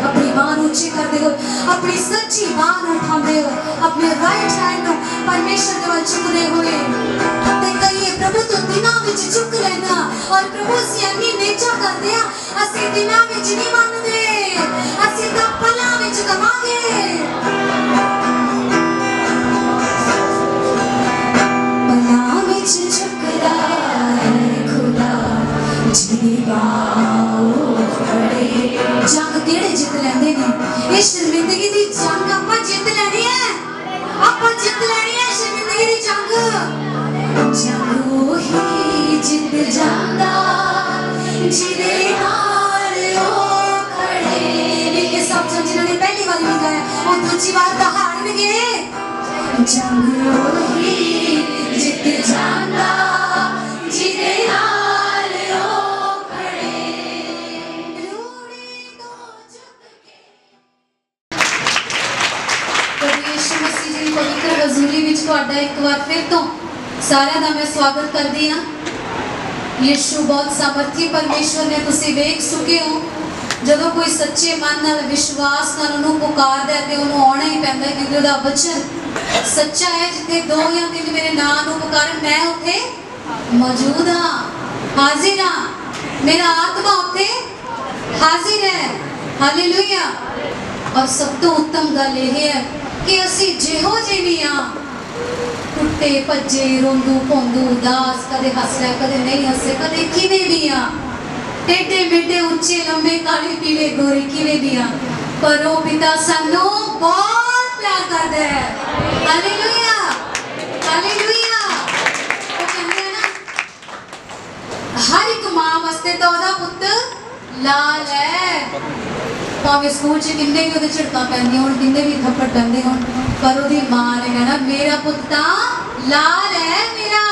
अपनी बांह ऊंची करते हो, अपनी सच्ची बांह उठाते हो, अपने राइट हैंड परमेश्वर के वाल चुकते हुए ते कहिए प्रभु तू दिना विच चुक लेना और प्रभु सी अन्नी नेचा करते हैं असी दिना विच नहीं मानते असी तो पला विच कमांगे पला विच चुकदा है खुदा जीवा जंग केड़े जित लेंदे ने इस जिंदगी दी जंग आपां जित लैनी है आपां जित लैनी है इस जिंदगी दी जंग ही जित जांदा जिदे नाल ओ खड़े के सब जिन्होंने पहली बार भी गाया और दूसरी बार दहाड़नगे जंग ही जित जांदा जिदे नाल ओ खड़े रूड़ी तो झुक के प्रभु यीशु मसीह जी पवित्र हजूरी विच तुहाडा एक बार फिर तो सारे दा मैं स्वागत करदी हां। यीशु बहुत सामर्थी परमेश्वर ने तुसी वेख चुके हो जदों कोई सच्चे मन नाल विश्वास नाल उन्होंने पुकारदा है ते उन्होंने आना ही पैंदा है क्योंकि उहदा वचन सच्चा है जिथे दो या तीन मेरे नाम नूं पुकारन मैं उत्थे मौजूद हां हाजिर हां मेरा आत्मा उत्थे हाजिर है हालेलुया। और सब तो उत्तम गल यह है कि असी जिहो जे भी हां टुटे भज्जे रोंदू पोंदू उदास कदे हस लै कदे नहीं हसे कदे किवें भी हां टेढ़े मेढ़े उच्चे लंबे काले पीले गोरे किवें भी हां पर ओ पिता सानू बहुत प्यार करदा है हालेलुया हालेलुया। ओ कहंदे ना हर एक मां वास्ते तो ओदा पुੱਤ लाल है भावे स्कूल च किन्ने भी झड़का पैंदियां होण किन्ने भी थप्पड़ पैंदे होण पर ओदी मां ने कहना मेरा पुੱਤ तां लाल है मेरा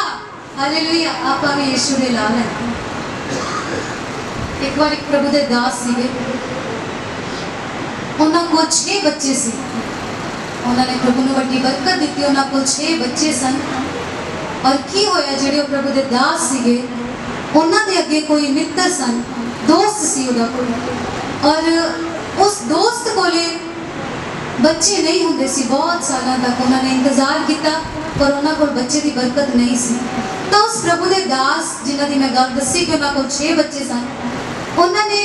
हालेलुया। आपां भी यीशु दे लाल है। एक बार एक प्रभु दे दास सीगे उन्हां कोल 6 बच्चे सी उन्होंने प्रभु नूं वड्डी बरकत दित्ती उन्हां कोल 6 बच्चे सन और की होया जेड़े प्रभु दे दास सीगे उन्हां दे अगे कोई मित्र सन दोस्त सी उहदा कोल और उस दोस्त कोले बच्चे नहीं होंदे सी बहुत सालों तक उन्होंने इंतजार किया पर उन्होंने कोल बच्चे की बरकत नहीं सी। तो उस प्रभु दे दास जिन्हां दी मैं गल दसी कि उन्होंने कोल 6 बच्चे सन उन्होंने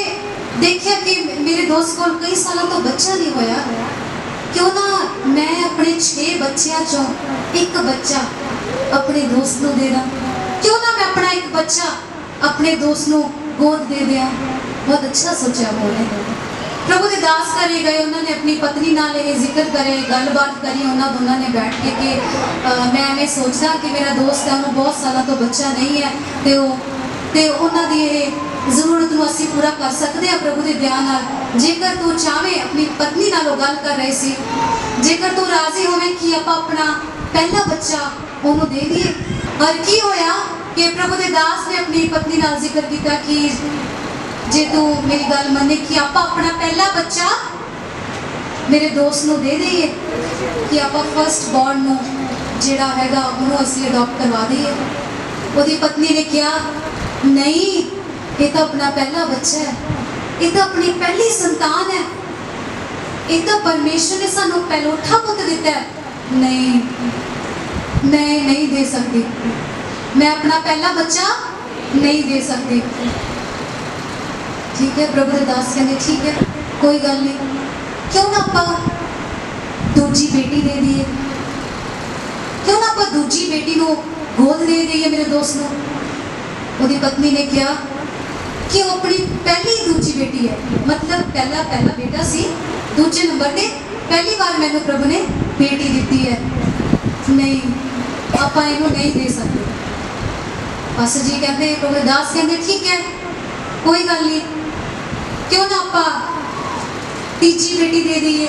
देखा कि मेरे दोस्त कोल कई सालों तो बच्चा नहीं होया क्यों ना मैं अपने 6 बच्चों चों एक बच्चा अपने दोस्त नूं दे दा क्यों ना मैं अपना एक बच्चा अपने दोस्त नूं गोद दे दिया। बहुत अच्छा सोचा बोले प्रभु के दास करे गए उन्होंने अपनी पत्नी नाल ये जिक्र करे गलबात करी उन्होंने दोनों ने बैठ के कि मैं एवं सोचता कि मेरा दोस्त है उन्होंने बहुत सालों तो बच्चा नहीं है तो उन्होंने ये जरूरत को असी पूरा कर सकते हैं प्रभु के ब्याह नाल जेकर तू चाहे अपनी पत्नी नाल गल कर रही सी जेकर तू राजी होवे कि आप अपना पहला बच्चा उन्होंने दे दिए और की होया कि प्रभु के दास ने अपनी पत्नी नाल जिक्र किया कि जे तू मेरी गल मने कि आप अपना पहला बच्चा मेरे दोस्त नूं दे दईए कि आप फर्स्ट बॉर्न नूं जिहड़ा हैगा उहनूं असीं अडॉप्ट करवा दईए। उहदी पत्नी ने कहा नहीं ये तो अपना पहला बच्चा है ये तो अपनी पहली संतान है ये तो परमेश्वर ने सानू पहलोठा पुत दिता है नहीं मैं नहीं दे सकती मैं अपना पहला बच्चा नहीं दे सकती। ठीक है प्रभु दास कहते ठीक है कोई गल नहीं क्यों ना आप दूजी बेटी दे दिए क्यों ना आप दूजी बेटी को गोद दे दिए मेरे दोस्त को। उसकी पत्नी ने कहा कि वो अपनी पहली दूजी बेटी है मतलब पहला बेटा सी दूजे नंबर पे पहली बार मैंने प्रभु ने बेटी दी है नहीं आप इनू नहीं दे सकते। पास्टर जी कहते प्रभु दास कहते ठीक है कोई गल नहीं क्यों ना आप तीजी बेटी दे दीए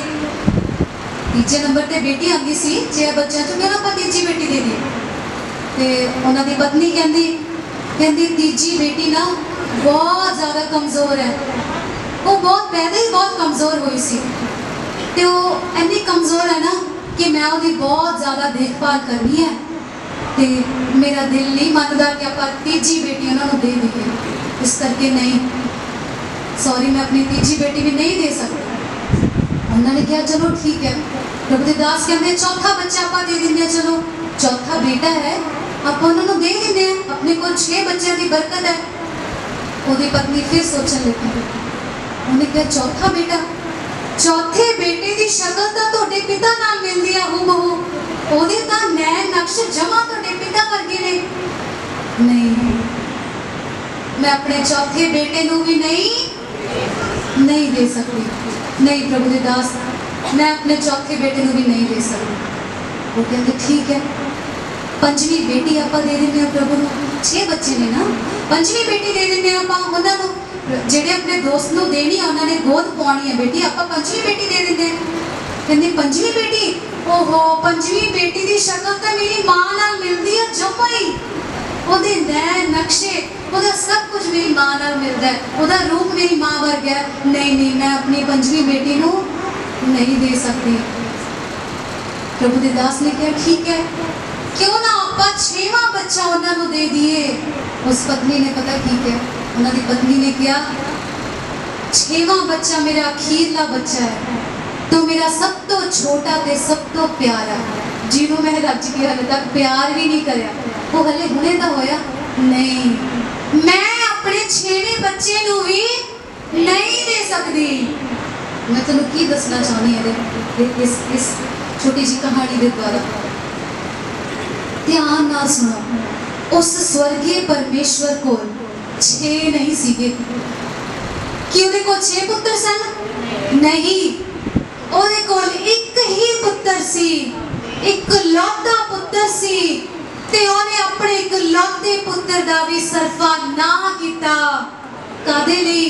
तीजे नंबर पे बेटी आती सी 6 बच्चों चो क्यों ना आप तीजी बेटी दे दिए। तो उन्होंने पत्नी कहती तीजी बेटी ना बहुत ज़्यादा कमज़ोर है वो बहुत पहले ही बहुत कमज़ोर हुई सी तो इन्नी कमज़ोर है ना कि मैं उसकी बहुत ज़्यादा देखभाल करनी है तो मेरा दिल नहीं मानता कि आप तीजी बेटी उन्होंने दे दीए इस करके नहीं सॉरी मैं अपनी तीजी बेटी भी नहीं दे सकती। उन्होंने कहा चलो ठीक है। प्रभु दे दास कहते चौथा बच्चा आप दे देंगे, चलो चौथा बेटा है आप उन्होंने दे देंगे, अपने को 6 बच्चों की बरकत है। उहदी पत्नी फिर सोचने लगी, उन्हें कहा चौथा बेटा, चौथे बेटे की शक्ल तो तुहाडे पिता नाल मिलदी है हूबहू, ओहदे तां नैन नक्श जमा तुहाडे पिता वर्गे ने। नहीं, मैं अपने चौथे बेटे नूं भी नहीं दे सकती। नहीं प्रभु दे दास, मैं अपने चौथे बेटे नूं भी नहीं दे सकती। वो कहते ठीक है, पंजवीं बेटी आप दे देंगे प्रभु नूं, 6 बच्चे ने ना, पंजवीं बेटी दे देंगे आप उन्होंने, जेडे अपने दोस्त नूं देनी है उन्होंने गोद पानी है बेटी, आप पंजवीं बेटी दे देंगे। कहते पंजवीं बेटी, ओहो पंजवीं बेटी की शक्ल तो मेरी मां नाल मिलती है जम्मा ही, ओहदे नैन नक्शे ओहदा सब कुछ मेरी मां नाल मिलता है, ओहदा रूप मेरी मां वर्गा है। नहीं मैं अपनी पंजवीं बेटी नूं नहीं दे सकती। प्रभु दे दास ने कहा ठीक है, क्यों ना आप 6वां बच्चा उन्होंने दे दिए। उस पत्नी ने पता की क्या, उन्होंने पत्नी ने कहा 6वां बच्चा मेरा अखीरला बच्चा है, तो मेरा सब तो छोटा ते सब तो प्यारा, जिन्हों मैं रज के हाले तक प्यार भी नहीं करया, वो हले हुणे दा होया नहीं, मैं अपने 6वें बच्चे नूं भी नहीं दे सकती। मैं तुहानूं की दसना चाहनी है इस छोटी जी कहानी के द्वारा, ध्यान नाल सुनो। उस स्वर्गीय परमेश्वर को 6 नहीं सीगे कि उहदे कोल 6 पुत्र सन, नहीं, उहदे कोल एक ही पुत्र सी, इकलौता पुत्र सी, ते उहने अपने इकलौते पुत्र दा भी सरफा ना कीता। कादे लई?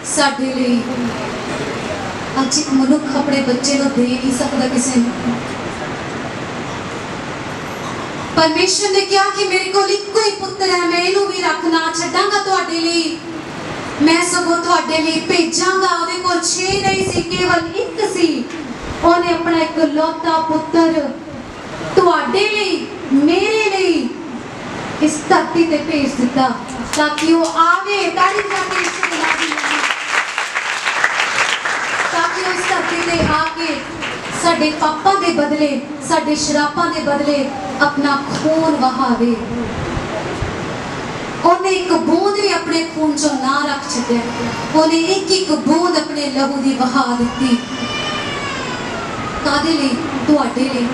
साडे लई। अज एक मनुख अपने बच्चे को दे नहीं सकता किसी ने। परमेश्वर ने कहा कि मेरे को इको ही पुत्र है, मैं इनू भी रखना छड्डांगा तुहाडे लई, मैं सगों तुहाडे लई भेजांगा। उहदे कोल 6 नहीं सी, केवल एक सी, उहने अपना इकलौता पुत्र तुहाडे लई मेरे लई इस धरती ते भेज दिता, ताकि वो आवे ताड़ी जाके ताकि वो इस धरती ते आके साडे पापां दे बदले, साडे शरापां दे बदले अपना खून वहावे। उन्हें एक बूंद भी अपने खून चो ना रख छड्डिया, उन्हें एक बूंद अपने लहू दी वहा दित्ती। कादे लई? तुहाडे लई।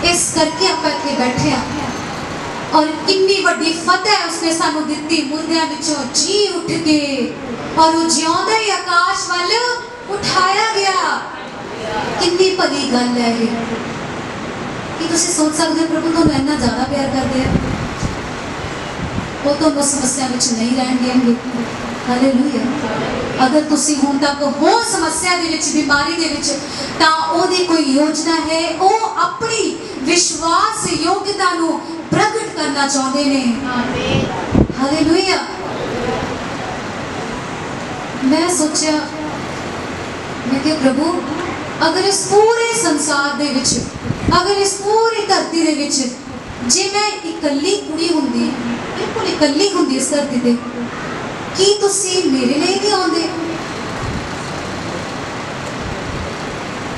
इस करके आप इत्थे बैठे हैं, और कितनी वड्डी फतेह उसने सानू दित्ती, मुर्दियां विचों जी उठ के, और वो जिउंदा ही आकाश वाल उठाया गया। कितनी भली गल है ये कि तुसीं सोच सकते हो प्रभु तुहानूं इन्ना ज़्यादा प्यार करते हैं, वो तो समस्या में नहीं रहन देंगे। हालेलुया। अगर तुसीं हुण तक हो समस्या दे विच, बीमारी दे विच, तां ओहदी कोई योजना है, वो अपनी विश्वास योग्यता नूं प्रगट करना चाहते हैं। हालेलुया। मैं सोचा, मैं कि प्रभु अगर इस पूरे संसार दे विच, अगर इस पूरी धरती दे विच जे मैं इकल्ली कुड़ी हुंदी, बिल्कुल इकल्ली हुंदी इस धरती ते, की तुसीं मेरे लिए भी आउंदे?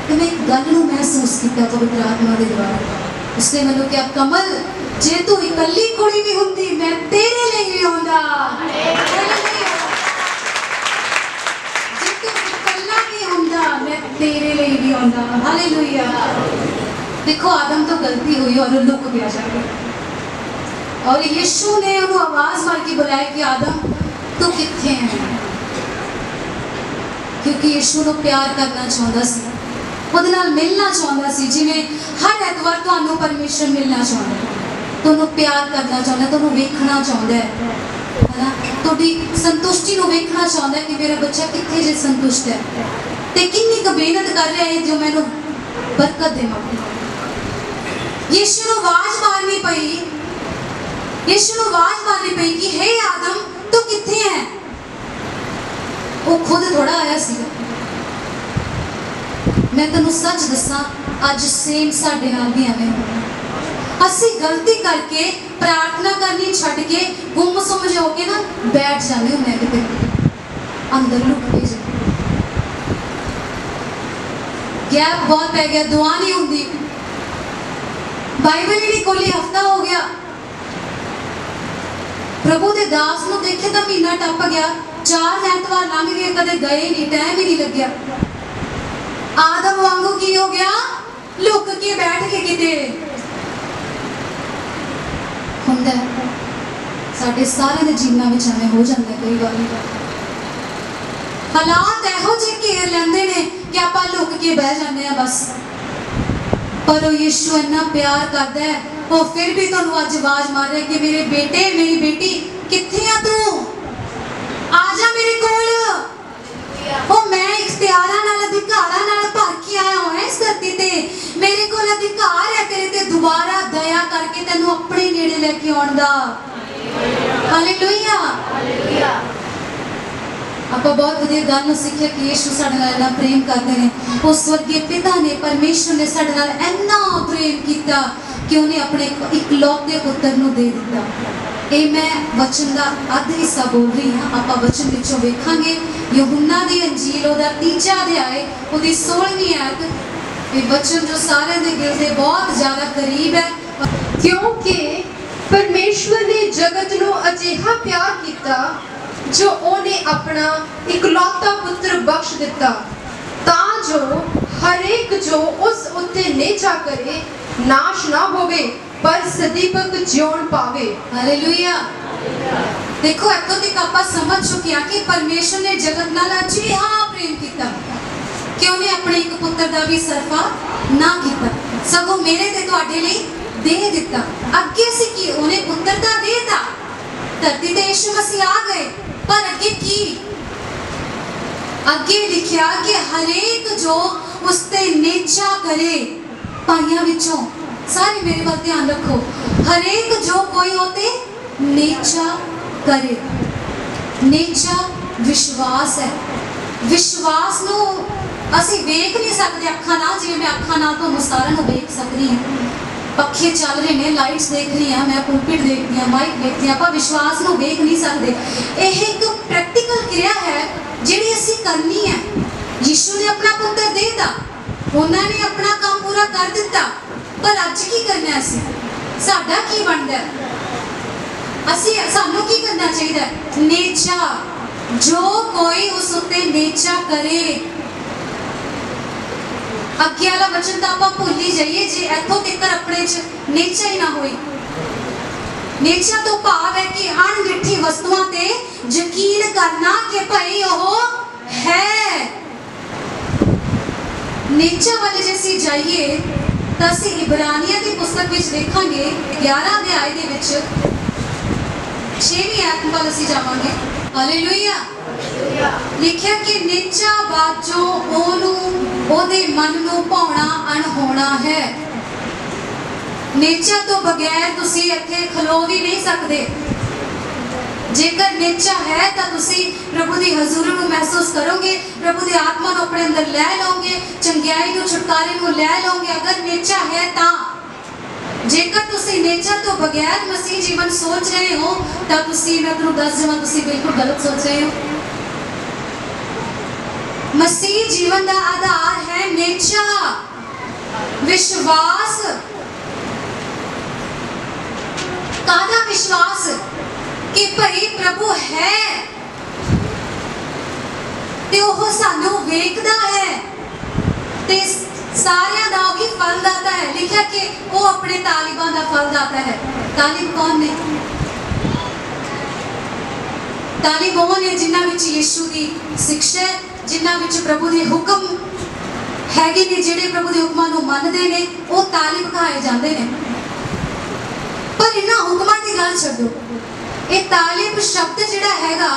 ते मैं एक गल नूं महसूस कीता पवित्र आत्मा दे द्वारा। उसने मैनूं कहा कमल, जे तू इकल्ली कुड़ी भी हुंदी मैं तेरे लिए भी आउंदा। जे तू इकल्ला भी हुंदा मैं तेरे लिए भी आउंदा। हालेलुया। देखो आदम तो गलती हुई और लुक गया जाके, और यीशु ने उन्हें आवाज मार के बुलाया कि आदम तू कित्थे है, क्योंकि यीशु को प्यार करना चाहता सी, उहदे नाल मिलना चाहता सी, जिवें हर एतवार तुहानूं परमेश्वर मिलना चाहता, तुहानूं प्यार करना चाहता, तुहानूं वेखना चाहता है ना, तुहाडी संतुष्टि नूं वेखना चाहता है कि मेरा बच्चा कित्थे जे संतुष्ट है ते कितनी क मेहनत कर रहा है जो मैनूं बरकत देवां। यीशु नूं आवाज मारनी पई, यीशु नूं आवाज मारनी पई कि हे आदम तू कित्थे है। वो खुद थोड़ा आया सी। मैं तेनों सच दसा, अज सेम साडे नाल भी एवें असीं गलती करके प्रार्थना करनी छड्ड के गुम सुम हो के ना बैठ जाने हुंदे किते। अंदर लुक पे जाए। गैप बहुत पै गया, दुआ नहीं होंगी, बाइबल ही नहीं खोली, हफ्ता हो गया। प्रभु के दास को देखे तो महीना टप गया, 4 ऐतवार लंघ गए, कदे गए नहीं, टाइम ही नहीं लग्या। आदम वांगू की हो गया, लुक के बैठ के किते हुंदा है। साडे सारे दे जीवनां विच एवें हो जांदा कई बार। हालात इहो जिहे घेर लैंदे ने कि आपां लुक के बह जांदे आ बस। पर वो यीशु इन्ना प्यार करदा है, वो फिर भी तुहानूं अज आवाज मार रहा है कि मेरे बेटे मेरी बेटी कित्थे आ तू, आ जा मेरे कोल। वो मैं इख्तियारां नाल अधिकारां नाल भर के आया होया इस धरती ते। मेरे कोल अधिकार है तेरे ते दोबारा दया करके तैनूं अपने नेड़े लेके आउण दा। हालेलुया। आपां बहुत वधिया गल सीखिया कि यीशु साडे नाल इन्ना प्रेम करदे ने। उस स्वर्गीय पिता ने, परमेश्वर ने साडे नाल इन्ना प्रेम कीता कि उन्हें अपने इकलौते पुत्र नूं दे दिता। ये मैं वचन का अद्ध हिस्सा बोल रही हाँ। आप वचन विचों वेखांगे यूहन्ना दी अंजील उहदा 3 अध्याय उहदी 16वीं आयत। ये वचन जो सारे दे दिल दे बहुत ज़्यादा करीब है, क्योंकि परमेश्वर ने जगत नूं अजिहा प्यार किया जो उन्हें अपना इकलौता पुत्र बख्श दिता, तां जो हरेक जो उस उत्ते नेचा करे नाश ना होवे पर सदीपक जीवन पावे। हालेलुया। देखो इतों तक आप समझ चुके हैं कि परमेश्वर ने जगत नाल अजिहा प्रेम किया कि उन्हें अपने एक पुत्र का भी सरफा ना किया, सगों मेरे ते तुहाडे लई दे दिता। अगे सी कि उन्हें पुत्र का देता, धरती ते यीशु मसीह आ गए, पर अगे की अगे लिखिया कि हरेक जो उसते नेचा करे, भाइयों विचों सारे मेरे पर ध्यान रखो, हरेक जो कोई होते नेचा करे। नेचा विश्वास है। विश्वास नूं असी वेख नहीं सकते अखां नाल, जिवें मैं अखां नाल तुहानूं सारिआं नूं वेख सकदी हां। पखे चल रहे हैं, लाइट्स देख रही हैं, मैं पुलपिट देखती हूँ, माइक देखती हूँ, पर विश्वास नूं वेख नहीं सकते। यह एक प्रैक्टिकल क्रिया है जिहड़ी असी करनी है। यीशु ने अपना पुत्र देता, उन्होंने अपना काम पूरा कर दिता, पर अज की करना असी, साडा की बनदा है, असी सानू की करना चाहिए? नेचा, जो कोई उस उत्ते नेचा करे। अगे वाला वचन तो आप भूल ही जाइए जे इथों तक अपने च नेचा ही ना होई। नेचा तो भाव है कि अणडिठी वस्तुओं ते यकीन करना कि भाई वह है। नेचा वाले जैसे जाइए तो असी इब्रानियां की पुस्तक में देखांगे 11 अध्याय दे विच 6वीं आयत वाल असी जावांगे। हालेलुया। लिखिया कि नेचा बाजो ओनू ओदे मन नूं भाउणा अणहोणा है। नेचा तो बगैर तुसी इत्थे खलो भी नहीं सकते। जेकर नेचा है तो तुसी प्रभु की हजूरी को महसूस करोगे, प्रभु की आत्मा को अपने अंदर लै लोगे, चंगियाई को छुटकारे को लै लोगे। अगर नेचा है तो जेकर तुसी नेचा तो बगैर मसीह जीवन सोच रहे हो तो तुसी, मैं तुहानूं दस देवां, तुसी बिल्कुल गलत सोच रहे हो। मसीह जीवन का आधार है नेचा, विश्वास। कादा विश्वास कि भाई प्रभु है ते ओह सानू वेखदा है ते सारियां दा ओही फलदाता है। लिखा कि वो अपने तालिबां दा फलदाता है। तालिब कौन ने? तालिब वो ने जिन्हां विच यीशु दी शिक्षा, जिन्हां विच प्रभु दे हुक्म हैगे ने, जिहड़े प्रभु दे हुक्मां नूं मनदे ने, वो तालिब कहाए जांदे ने। पर इन्हां हुक्मां दी गल छड्डो, ये तालिब शब्द जिहड़ा हैगा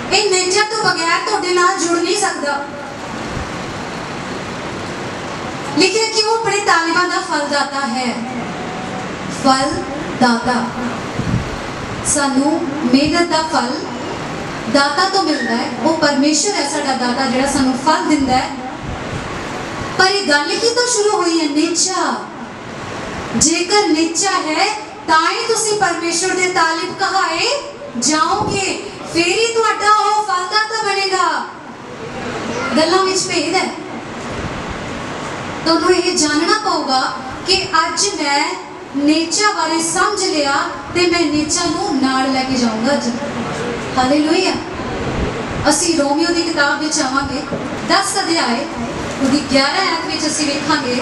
ये नेचा तो बगैर तुहाडे नाल जुड़ नहीं सकदा। लिखिया कि वो अपने तालिबां दा फलदाता है। फलदाता, सानू मेहनत दा फल दाता तो मिलता है, वो परमेश्वर है साडा दाता जिहड़ा सानू फल दिंदा है। पर ये गल की तो शुरू हुई है नेचा। जेकर नेचा है ताई तुसी परमेश्वर दे तालिब कहाए जाओगे, फिर ही तुहाडा वो फलदाता भेद है। तुहानूं ये जानना पऊगा कि अज मैं नेचा बारे समझ लिया तो मैं नेचा नूं नाल लैके जाऊंगा अज। हालेलुया। असी रोमियो की किताब में आवांगे 10 अध्याय उहदी 11 आयत में असी वेखांगे।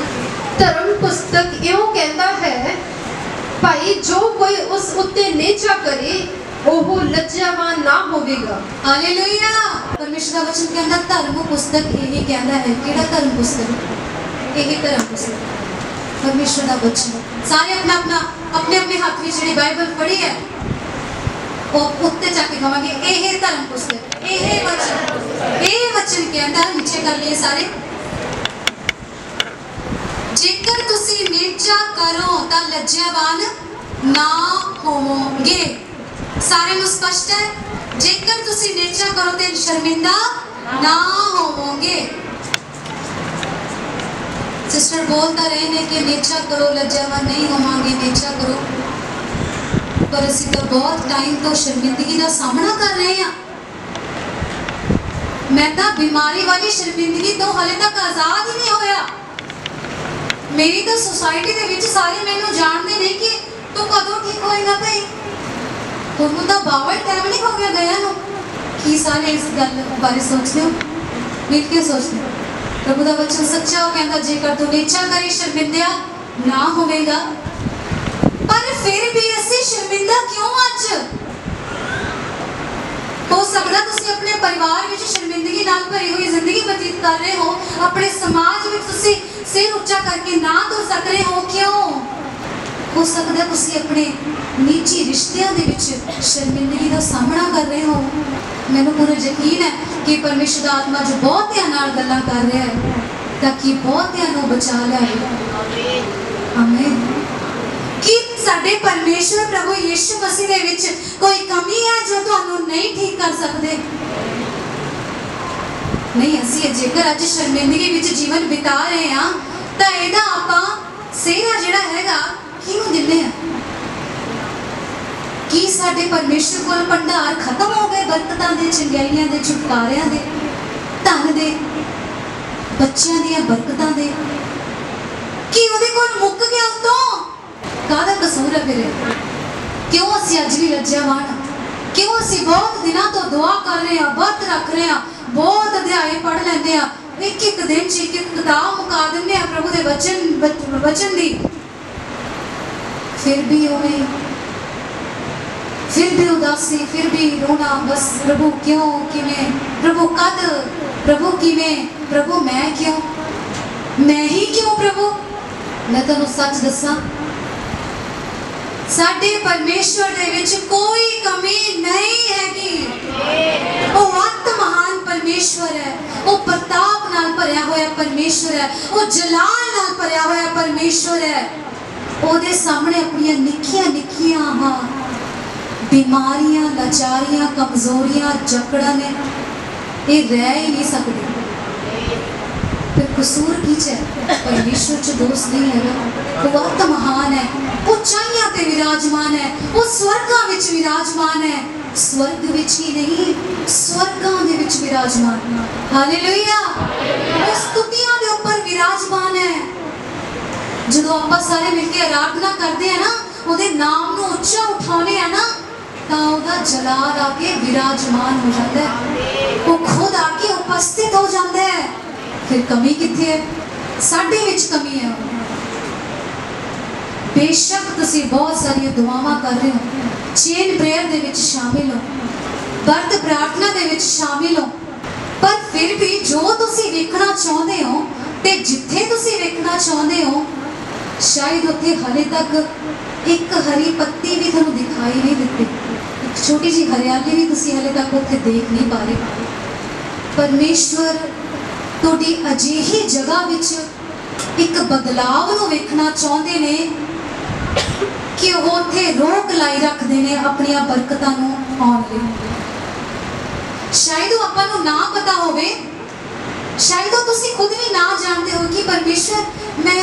धर्म पुस्तक इउं कहता है, भाई जो कोई उस उत्ते नेचा करे ओह लज्जावान ना होवेगा। हालेलुया। परमेश्वर का वचन कहता धर्म पुस्तक यही कहता है। किहड़ा धर्म पुस्तक? यही धर्म पुस्तक परमेश्वर का वचन। सारे अपना अपना अपने अपने हाथ में जी बाइबल पढ़ी है वो उत्ते जाके कहांगे यह धर्म पुस्तक यह वचन कहता। नीचे कर लिए सारे। जेकर तुसी नेचा करो तो लज्जावान ना होवोगे। सारे नूं स्पष्ट है? जेकर तुसी नेचा करो तो शर्मिंदा ना होवोगे। सिस्टर बोलता रहे ने कि नेचा करो लज्जावान नहीं होवांगे, नेचा करो, पर असीं तो बहुत टाइम तो शर्मिंदगी का सामना कर रहे हैं। मैं तो बीमारी वाली शर्मिंदगी तो हाले तक आजाद ही नहीं होया। मेरी तो सोसाइटी के विच सारे मैनू जानते नहीं कि तू कदों ठीक होएगा भाई, तुहानूं तो बावल टाइम नहीं हो गया गया नूं। की सारे इस गल बारे सोचते हो? मिल के सोचते हो? प्रभु का वचन सच्चा हो कहता जेकर तू नेचा करे शर्मिंदा ना होवेगा। पर फिर भी असी शर्मिंदा क्यों अज? हो सकता तुसी अपने परिवार में शर्मिंदगी नाल भरी हुई जिंदगी व्यतीत कर रहे हो, अपने समाज में तुसी सिर उच्चा करके ना तुर सक रहे हो। क्यों? हो सकता तुसी अपने निजी रिश्तियां दे विच शर्मिंदगी का सामना कर रहे हो। मैनूं पूरा यकीन है कि परमेश्वर आत्मा जो बहुतियां नाल गल्लां कर रहा है ताकि बहुतियां नूं बचा लिया। आमीन। कि साडे परमेश्वर प्रभु यीशु मसीह दे विच कोई कमी है जो तुहानूं नहीं ठीक कर सकदे? नहीं। असीं जेकर अज शर्मिंदगी विच जीवन बिता रहे हां तां इहदा आपां सेहरा जिहड़ा हैगा किहनूं दिंदे हां? कि साडे परमेश्वर कोल भंडार खत्म हो गए बरकतां दे, चंगियाइयां दे, छुटकारियां दे, धन दे, बच्चों दी बरकतां दे? कि उहदे कोल मुक गया? उतों काहदा कसूर है फिर? क्यों असीं अज भी लज्जावान? क्यों असीं बहुत दिनों तो दुआ कर रहे हैं, व्रत रख रहे हैं, बहुत अध्याय पढ़ लेंदे हैं, एक दिन च एक किताब मुका दिंदे हैं प्रभु दे वचन दी, फिर भी उवें, फिर भी उदासी, फिर भी रोना। बस प्रभु क्यों, किवें, प्रभु कद, प्रभु किवें, प्रभु मैं क्यों, मैं ही क्यों प्रभु? मैं तुहानूं सच दसां साडे परमेश्वर दे विच कोई कमी नहीं हैगी। वो अत महान परमेश्वर है, वो प्रताप नाल भरिया होया परमेश्वर है, वो जलाल नाल भरिया होया परमेश्वर है। ओदे सामने अपनियां निक्कियां निक्कियां बीमारियां, लाचारियां, कमजोरियां, जकड़ा ने ये रह ही नहीं सकते। फिर कसूर किच है? परमेश्वर च दोष नहीं है। वो अत महान है, उचाइयां पे विराजमान है, वो स्वर्गां विच विराजमान है, स्वर्ग विच ही नहीं स्वर्गां दे विच विराजमान। हालेलुया। वो स्तुतियां दे ऊपर विराजमान है। जदों आपां सारे मिलके आराधना करते हैं ना, उहदे नाम नूं उच्चा उठाने हैं ना, तां उहदा जलाल आके विराजमान हो जाता है, वो खुद आके उपस्थित हो जाता है। फिर कमी कित्थे है? साडे विच कमी है। बेशक तुसी बहुत सारी दुआवां कर रहे हो, चेन प्रेयर दे विच शामिल हो, व्रत प्रार्थना दे विच शामिल हो, पर फिर भी जो तुसी वेखना चाहते हो ते जिथे तुसी वेखना चाहते हो शायद उत्थे हाले तक एक हरी पत्ती भी तुहानूं दिखाई नहीं दित्ती, एक छोटी जी हरियाली भी तुसी हाले तक उत्थे देख नहीं पा रहे। परमेश्वर तुहाडी अजिही जगह विच एक बदलाव नूं वेखना चाहते ने कि वो उत्थे रोक लाई रखते हैं अपनी बरकतां नूं आउण लई। शायद वो आपां नूं ना पता होवे, शायद वो तुसी खुद भी ना जानते हो कि परमेश्वर मैं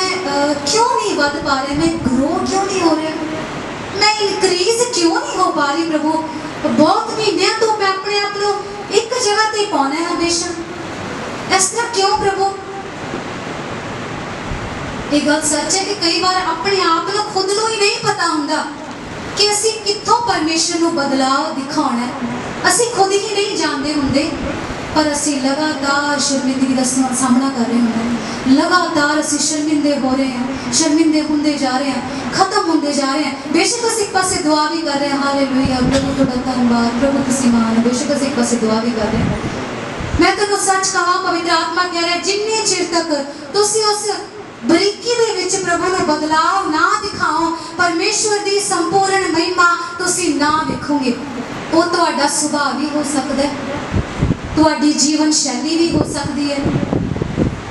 क्यों नहीं वध पा रहा, मैं ग्रो क्यों नहीं हो रहा, मैं इनक्रीज क्यों नहीं हो पा रही। प्रभु बहुत महीनों तो मैं अपने आप को एक जगह ते पाना है हमेशा, इस तरह क्यों प्रभु? ये गल सच है कि कई बार अपने आप को खुद को ही नहीं पता होंदा कि असी कित्थों परमेश्वर को बदलाव दिखाना है। असी खुद ही नहीं जानते होंगे, पर असी लगातार शर्मिंदगी का सामना कर रहे होंगे। लगातार असी शर्मिंदे हो रहे हैं, शर्मिंदे होंदे जा रहे हैं, खत्म होंदे जा रहे हैं। बेशक असी एक पासे दुआ भी कर रहे हैं, हालेलुया प्रभु तुहाडा धन्नवाद, प्रभु तुसीं महान। बेशक असी एक पासे दुआ भी कर रहे हैं। मैं तेनों सच कहां, पवित्र आत्मा कह रहा है जिन्ने चिर तक तुसीं उस बरीकी दे विच प्रभु ने बदलाव ना दिखाओ, परमेश्वर दी संपूर्ण महिमा तुसीं ना देखोगे। वो तुहाडा सुभाव भी हो सकता है, तुहाडी जीवन शैली भी हो सकती है,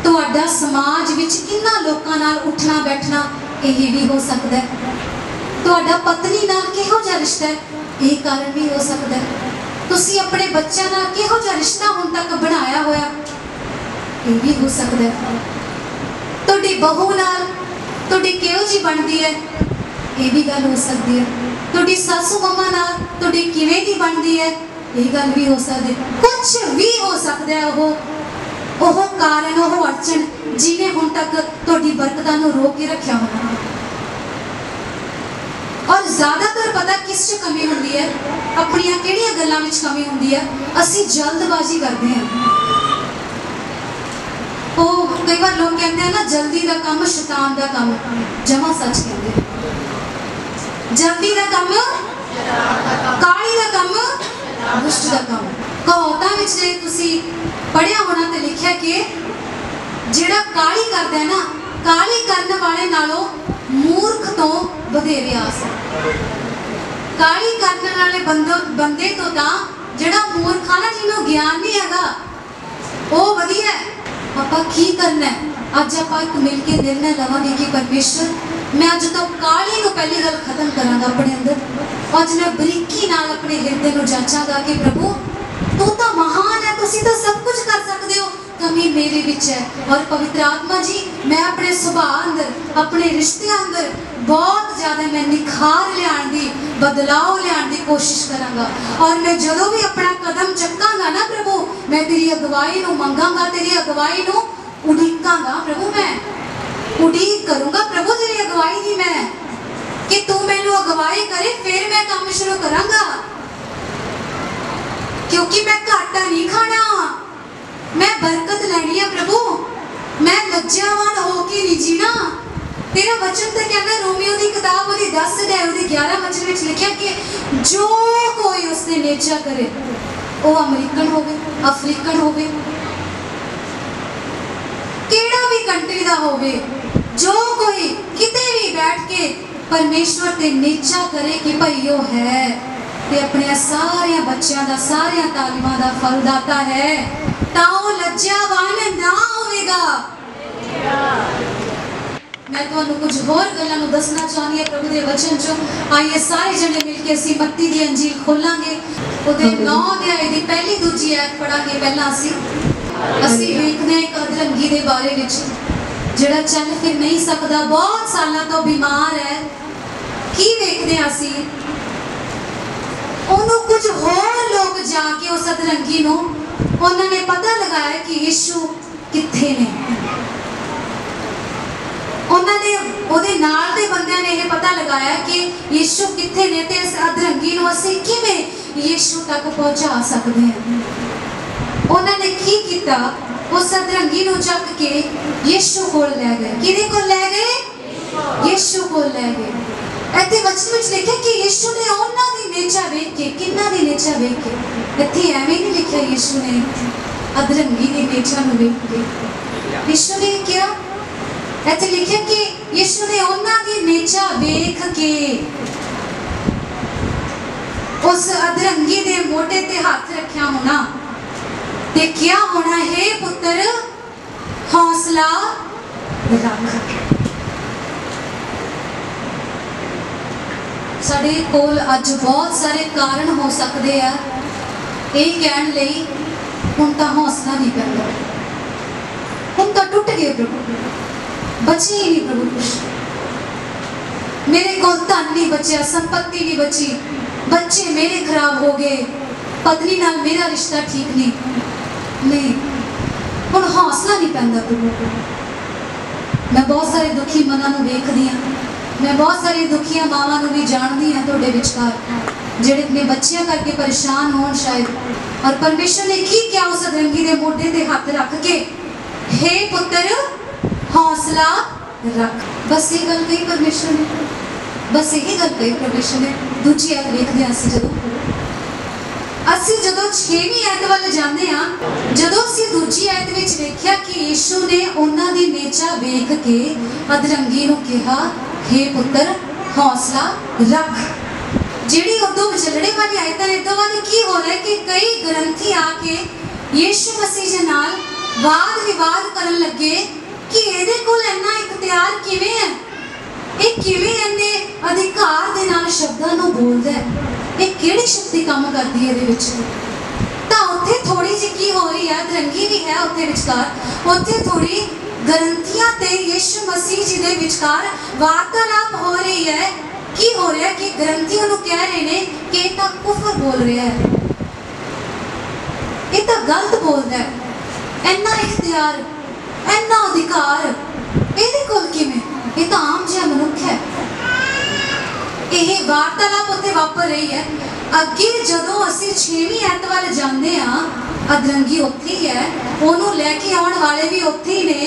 तुहाडा समाज विच किन्ना लोकां नाल उठना बैठना यही भी हो सकता है, तुहाडा पत्नी नाल किहो जिहा रिश्ता है यही कारण भी हो सकता है, तुसीं अपने बच्चों नाल किहो जिहा रिश्ता हुण तक बनाया होया ये भी हो सकता है, तुहाडी बहू नाल तुहाडी किहो जी बनदी है ये भी गल हो सकती है, तुहाडी सासू मम्मा नाल तुहाडी किवें दी बनदी है ये गल भी हो सकती है। कुछ भी हो सकता है वो कारण वो अड़चन जिन्हें हुण तक तुहाडी बरकतां नूं रोक के रखिया होना। और ज़्यादातर पता किस च कमी होंदी है, अपनियां किहड़ियां गल्लां विच कमी होंदी है, असीं जल्दबाजी करते हैं। वो कई बार लोग कहते हैं ना जल्दी का काम शैतान का काम, जमा सच कहते हैं। जल्दी का काम काली का काम दुष्ट का काम। कहावतां विच जे तुसीं पढ़िया होना तो लिखिया कि जिहड़ा काली करदा है ना, काली करने वाले नालों मूर्ख तो वधेरे आस है। काली करने वाले बंदे तो तां जिहड़ा मूर्ख है ना, जिन्हों ज्ञान नहीं हैगा वो वधिया है। आपां की करना है? अज आपां एक मिल के निर्णय लवांगे कि परमेश्वर मैं अज तो काली को पहली गल खत्म करांगा अपने अंदर। अज मैं बरीकी नाल अपने हिरदे को जांचांगा कि प्रभु तू तो महान है, तुसीं तो सब कुछ कर सकते हो, कमी मेरे विच है। और पवित्र आत्मा जी मैं अपने सुभाव अंदर अपने रिश्ते अंदर बहुत ज़्यादा मैं निखार लियाण दी बदलाव लियाण दी कोशिश करांगा। और मैं जदों भी अपना कदम चकांगा ना प्रभु, मैं तेरी अगवाई नूं मंगांगा, तेरी अगवाई नूं उड़ीकांगा प्रभु। मैं उड़ीक करूंगा प्रभु तेरी अगवाई दी, मैं कि तू मैनू अगवाई करे फिर मैं काम शुरू करांगा, क्योंकि मैं घाटा नहीं खाना, मैं बरकत लैनी है प्रभु। मैं लज्जावान होके नहीं जीना। तेरा वचन तो कहना, रोमियो की किताब वो 10 अध्याय 11 वचन में लिखा कि जो कोई उसने नेचा करे वो अमरीकन होवे, अफ्रीकन होवे, केड़ा भी कंट्री का होवे, जो कोई किते भी बैठ के परमेश्वर ते नेचा करे कि भाई वो है ते अपने सारे बच्चों का सारे तालीमां का फलदाता है, तां लज्जावान ना होवेगा। मैं तुहानू कुछ होर गल्लां दसना चाहनी है प्रभु के वचन चो। आइए सारे जने मिलके असीं मत्ती दी अंजील खोलांगे, उहदे 9 अध्याय दी पहली दूजी आयत पढ़ांगे। पहला असीं वेखदे एक अधरंगी दे बारे विच जिहड़ा चल फिर नहीं सकदा, बहुत सालों तो बीमार है। की वेखदे असीं उन्होंने कुछ होर लोग जाके उस अधरंगी नूं उन्होंने पता लगाया कि यीशु कित्थे ने। उन्होंने उहदे नाल दे बंदियां ने यह पता लगाया कि यीशु कित्थे ने ते इस अधरंगी नूं असीं किवें यीशु तक पहुंचा सकते हैं। उन्होंने की किया, उस अधरंगी नूं चक के यीशु कोल लै गए। किहदे कोल लै गए? यीशु कोल लै गए। इत्थे वचन विच लिखिआ कि यीशु ने उन्हां दी नेचा वेख के, किन्हां दी नेचा वेख के, इत्थे एवें नहीं लिखिआ यीशु ने अधरंगी दी नेचा नूं वेख के। यीशु ने क्या इत्थे लिखिआ कि यीशु ने उन्हां दी नेचा वेख के उस अधरंगी दे मोढे ते हाथ रखिआ होना ते क्या होना, हे पुत्र हौसला रख। साडे कोल अज बहुत सारे कारण हो सकते हैं ये कहने लई हुण तां हौसला नहीं करता, हुण तां टुट गए प्रभु, बचे ही नहीं प्रभु कुछ। मेरे कोल धन नहीं बचिया, संपत्ति नहीं बची, बच्चे मेरे खराब हो गए, पत्नी नाल मेरा रिश्ता ठीक नहीं। हुण हौसला नहीं पैंदा प्रभु को। मैं बहुत सारे दुखी मनां नूं वेखदी हां, मैं बहुत सारी दुखिया मावां नूं भी जानदी हां तुहाडे विचकार जिहड़े अपने बच्चियां करके परेशान होण शायद। और परमेश्वर ने की क्या उस अधरंगी दे मोढे ते हथ रख के, हे पुत्र हौसला रख। बस ये गल कही परमेश्वर ने, बस यही गल कही परमेश्वर ने। दूजी आयत वेखदे हां ਅਸੀਂ ਜਦੋਂ 6ਵੀਂ आयत ਵੱਲ ਜਾਂਦੇ ਹਾਂ, ਜਦੋਂ ਅਸੀਂ ਦੂਜੀ आयत ਵਿੱਚ ਵੇਖਿਆ ਕਿ ਯੀਸ਼ੂ ਨੇ ਉਹਨਾਂ ਦੀ ਨੇਚਾ ਵੇਖ ਕੇ ਅਧਰੰਗੀ ਨੂੰ ਕਿਹਾ, हे पुत्र हौसला रख। ਜਿਹੜੀ ਉਦੋਂ ਵਿਚਲੜੇ ਵਾਲੀ ਆਇਤਾਂ ਨੇ ਤੋਂ ਬਾਅਦ ਕੀ ਹੋ ਰਿਹਾ ਕਿ ਕਈ ਗ੍ਰੰਥੀ ਆ ਕੇ ਯੀਸ਼ੂ ਮਸੀਹ ਦੇ ਨਾਲ ਵਾਦ ਵਿਵਾਦ ਕਰਨ ਲੱਗੇ ਕਿ ਇਹਦੇ ਕੋਲ ਇੰਨਾ ਇਖਤਿਆਰ ਕਿਵੇਂ ਹੈ, ਇਹ ਕਿਵੇਂ ਇੰਨੇ ਅਧਿਕਾਰ ਦੇ ਨਾਲ ਸ਼ਬਦਾਂ ਨੂੰ ਬੋਲਦਾ ਹੈ, ਇਹ ਕਿਹੜੀ ਸ਼ਕਤੀ ਕੰਮ ਕਰਦੀ ਹੈ ਇਹਦੇ ਵਿੱਚ। ਤਾਂ ਉੱਥੇ ਥੋੜੀ ਜਿਹੀ ਕੀ ਹੋ ਰਹੀ ਹੈ, ਅਧਰੰਗੀ ਵੀ ਹੈ ਉੱਥੇ ਵਿਚਕਾਰ, ਉੱਥੇ ਥੋੜੀ ਗ੍ਰੰਥੀਆਂ ਤੇ ਯीशु मसीह जी ਦੇ ਵਿਚਕਾਰ ਵਾਰਤਾਲਾਪ ਹੋ ਰਹੀ ਹੈ। ਕੀ ਹੋ ਰਿਹਾ ਕਿ ਗ੍ਰੰਥੀ ਉਹਨੂੰ ਕਹਿ ਰਹੇ ਨੇ ਕਿ ਇਹ ਤਾਂ ਕੁਫਰ ਬੋਲ ਰਿਹਾ ਹੈ, ਇਹ ਤਾਂ ਗਲਤ ਬੋਲਦਾ ਹੈ, ਇੰਨਾ ਇਖਤਿਆਰ, ਇੰਨਾ ਅਧਿਕਾਰ ਇਹਦੇ ਕੋਲ ਕਿਵੇਂ, ਇਹ ਤਾਂ ਆਮ ਜਿਹਾ ਮਨੁੱਖ ਹੈ। ਇਹ ਵਾਰਤਾਲਾਪ ਉੱਥੇ ਵਾਪਰ ਰਹੀ ਹੈ। ਅੱਗੇ ਜਦੋਂ ਅਸੀਂ 6ਵੀਂ ਆਇਤ ਵੱਲ ਜਾਂਦੇ ਹਾਂ, अधरंगी उत्थे ही है, ओनू लैके आने वाले भी उत्थे ही ने।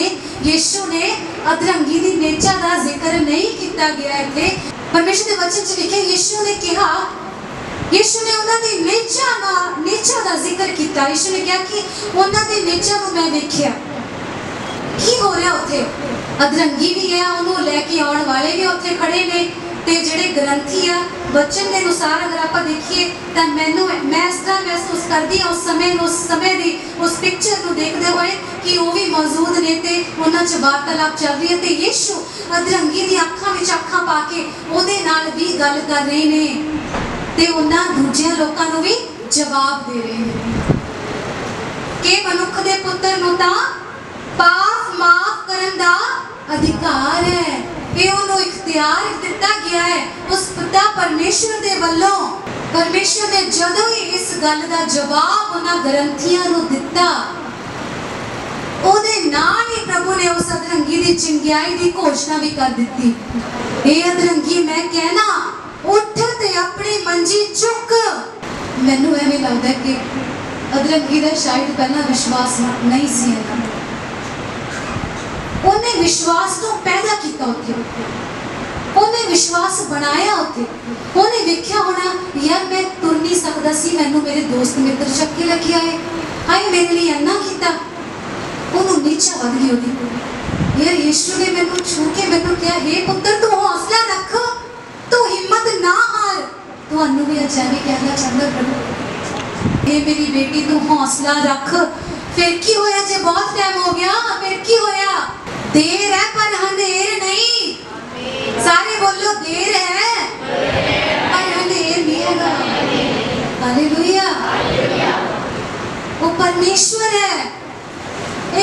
यीशु ने अधरंगी दी नेचा दा जिक्र नहीं किया गया इत्थे। परमेश्वर दे वचन च लिखे यीशु ने कहा, यीशु ने उन्हां दी नेचा दा जिक्र किया। यीशु ने कहा कि उन्हां दी नेचा नूं मैं वेखिया। की हो रहा उत्थे? अधरंगी भी है, ओनू लैके आने वाले भी उत्थे खड़े ने ते जिहड़े ग्रंथी आ वचन के अनुसार अगर आप देखिए तो मैं इस तरह महसूस करती हाँ उस समय की उस पिक्चर को देखते हुए कि वो भी मौजूद ने ते उन्हां च वार्तालाप चल रही है ते यीशु अधरंगी दी अखां विच अखां पा के उहदे नाल भी गल कर रहे ने ते उन्हां दूजियां लोकां नूं भी जवाब दे रहे हैं कि मनुख दे पुत्र नूं तां पाप माफ करन दा अधिकार है। ये उन्होंने इख्तियार दिता गया है उस पिता परमेश्वर दे वल्लों। परमेश्वर ने जदों ही इस गल दा जवाब उन्हां ग्रंथियां नूं दिता, ओदे नाल ही प्रभु ने उस अधरंगी दी चंगियाई दी घोषणा भी कर दी। ए अधरंगी मैं कहना उठ ते अपनी मंजी चुक। मैनूं एवें लगदा है कि अधरंगी दा शायद पहला विश्वास नहीं सी। उन्हें विश्वास तो पैदा किया उत्थे, उन्हें विश्वास बनाया उत्थे। उन्हें देखिया होना यार मैं तुर नहीं सकता सी, मैनू मेरे दोस्त मित्र चक्के लगे आए, हाय मेरे लिए इन्ना किया। उन्होंने नीचा वध गई ओदी। यार यीशु ने मैनू छू के मैनू कहा, हे पुत्र तू हौसला रख, तू हिम्मत ना हार। तुहानू भी अचानक कहना चाहता प्रभु, हे मेरी बेटी तू हौसला रख। फिर की होया जे बहुत टाइम हो गया, फिर की होया? देर है पर अंधेर नहीं। सारे बोलो देर है पर अंधेर नहीं है। हालेलुया। वो परमेश्वर है,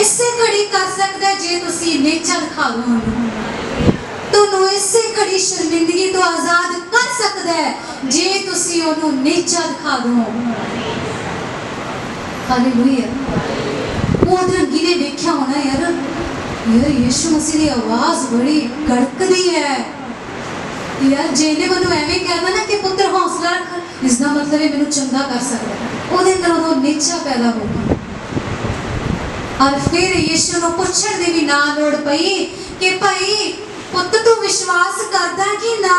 इससे खड़ी कर सकता है जे तुसी नेचा दिखा दो। तुहानू इससे खड़ी शर्मिंदगी तो आजाद कर सकता है जे तुसी ओनू नेचा दिखा दो। हालेलुया। वो अधरंगी ने देखा होना यार यीशु मसीह की आवाज बड़ी कड़कदी है। यार जेने मैनू एवें कहना ना कि पुत्र हौसला रख, इसका मतलब है मैनू चंगा कर सकता है। उहदे अंदर उदों नेचा पैदा होगा। और फिर यीशु नूं पुछण दी भी ना लोड़ पई कि भाई पुत्र तू विश्वास करदा कि ना।